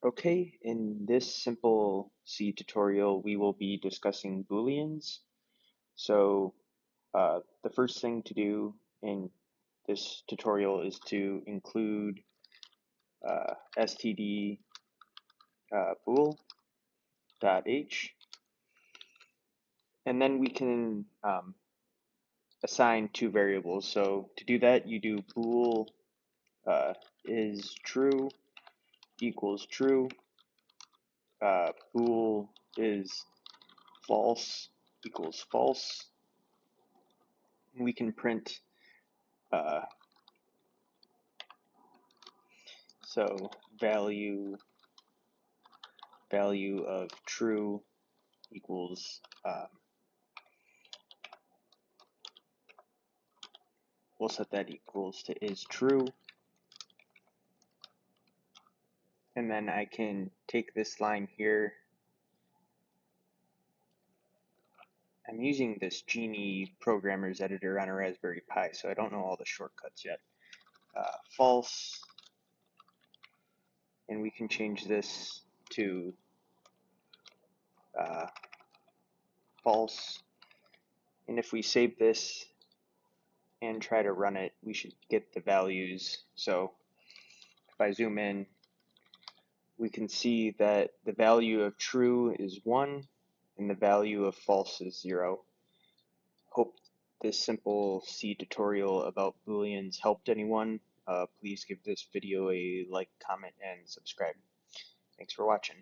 Okay, in this simple C tutorial, we will be discussing Booleans. So the first thing to do in this tutorial is to include std bool.h, and then we can assign two variables. So to do that, you do bool is true equals true, bool is false equals false. We can print uh, so value of true equals we'll set that equals to is true, and then I can take this line here. I'm using this Genie programmer's editor on a Raspberry Pi, so I don't know all the shortcuts yet. False, and we can change this to uh, false. And if we save this and try to run it, we should get the values. So if I zoom in, we can see that the value of true is 1 and the value of false is 0. Hope this simple C tutorial about Booleans helped anyone. Please give this video a like, comment, and subscribe. Thanks for watching.